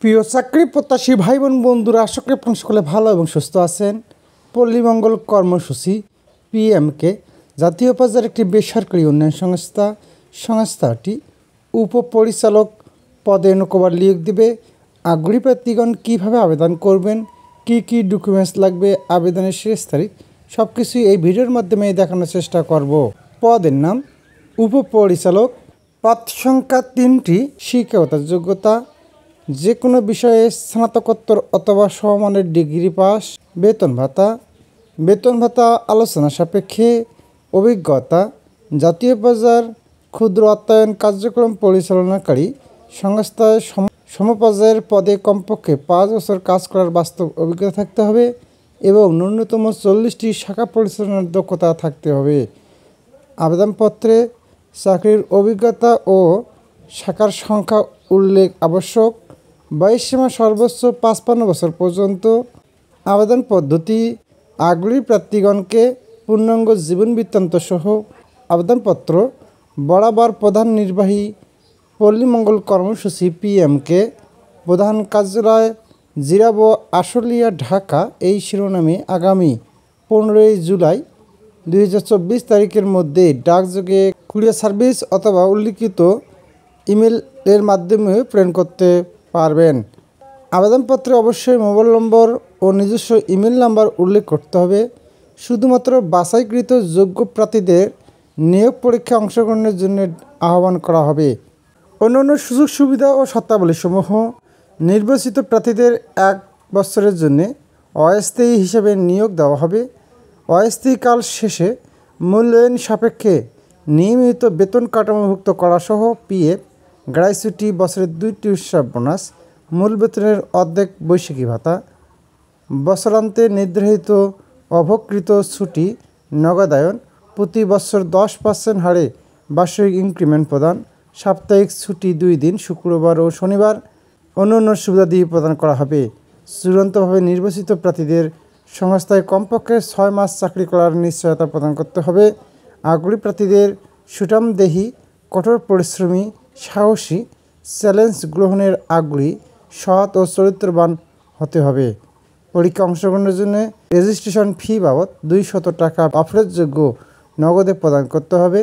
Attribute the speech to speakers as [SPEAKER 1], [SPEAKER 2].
[SPEAKER 1] প্রিয় চাকরি প্রত্যাশী ভাই বোন বন্ধুরা, আশা করি আপনারা সকলে ভালো এবং সুস্থ আছেন। পল্লী মঙ্গল কর্মসূচি পিএমকে জাতীয় পর্যায়ের একটি বেসরকারি উন্নয়ন সংস্থাটি উপপরিচালক পদে নৌকবার নিয়োগ দেবে। আগ্রহী প্রার্থীগণ কীভাবে আবেদন করবেন, কি কি ডকুমেন্টস লাগবে, আবেদনের শেষ তারিখ, সব কিছুই এই ভিডিওর মাধ্যমে দেখানোর চেষ্টা করব। পদের নাম উপপরিচালক। পদ সংখ্যা 3টি। শিক্ষাগত যোগ্যতা যে কোনো বিষয়ে স্নাতকোত্তর অথবা সমমানের ডিগ্রি পাস। বেতন ভাতা আলোচনা সাপেক্ষে। অভিজ্ঞতা জাতীয় পর্যায়ের ক্ষুদ্র অর্থায়ন কার্যক্রম পরিচালনাকারী সংস্থায় সমপর্যায়ের পদে কমপক্ষে 5 বছর কাজ করার বাস্তব অভিজ্ঞতা থাকতে হবে এবং ন্যূনতম 40টি শাখা পরিচালনার দক্ষতা থাকতে হবে। আবেদনপত্রে চাকরির অভিজ্ঞতা ও শাখার সংখ্যা উল্লেখ আবশ্যক। বয়সসীমা সর্বোচ্চ 55 বছর পর্যন্ত। আবেদন পদ্ধতি আগ্রহী প্রার্থীগণকে পূর্ণাঙ্গ জীবন বৃত্তান্ত সহ আবেদনপত্র বরাবর প্রধান নির্বাহী, পল্লী মঙ্গল কর্মসূচি পিএমকে, প্রধান কার্যালয়, জিরাবো, আশুলিয়া, ঢাকা এই শিরোনামে আগামী 15 জুলাই 2024 তারিখের মধ্যে ডাকযোগে, কুরিয়ার সার্ভিস অথবা উল্লিখিত ইমেলের মাধ্যমে প্রেরণ করতে পারবেন। আবেদনপত্রে অবশ্যই মোবাইল নম্বর ও নিজস্ব ইমেল নাম্বার উল্লেখ করতে হবে। শুধুমাত্র বাছাইকৃত যোগ্য প্রার্থীদের নিয়োগ পরীক্ষায় অংশগ্রহণের জন্য আহ্বান করা হবে। অন্যান্য সুযোগ সুবিধা ও শর্তাবলীসমূহ নির্বাচিত প্রার্থীদের 1 বছরের জন্য অস্থায়ী হিসেবে নিয়োগ দেওয়া হবে। অস্থায়ীকাল শেষে মূল্যায়ন সাপেক্ষে নিয়মিত বেতন কাঠামোভুক্ত করা সহ পিএফ, গ্র্যাচুইটি, বছরের 2টি উৎসব বোনাস, মূল বেতনের অর্ধেক বৈশাখী ভাতা, বছরান্তে নির্ধারিত অভোগকৃত ছুটি নগদায়ন, প্রতি বছর 10% হারে বার্ষিক ইনক্রিমেন্ট প্রদান, সাপ্তাহিক ছুটি 2 দিন শুক্রবার ও শনিবার, অন্যান্য সুবিধাদি প্রদান করা হবে। চূড়ান্তভাবে নির্বাচিত প্রার্থীদের সংস্থায় কমপক্ষে 6 মাস চাকরি করার নিশ্চয়তা প্রদান করতে হবে। আগ্রহী প্রার্থীদের সুঠামদেহী, কঠোর পরিশ্রমী, সাহসী, চ্যালেঞ্জ গ্রহণের আগ্রহী, সৎ ও চরিত্রবান হতে হবে। পরীক্ষা অংশগ্রহণের জন্য রেজিস্ট্রেশন ফি বাবদ 200 টাকা অফেরতযোগ্য নগদে প্রদান করতে হবে।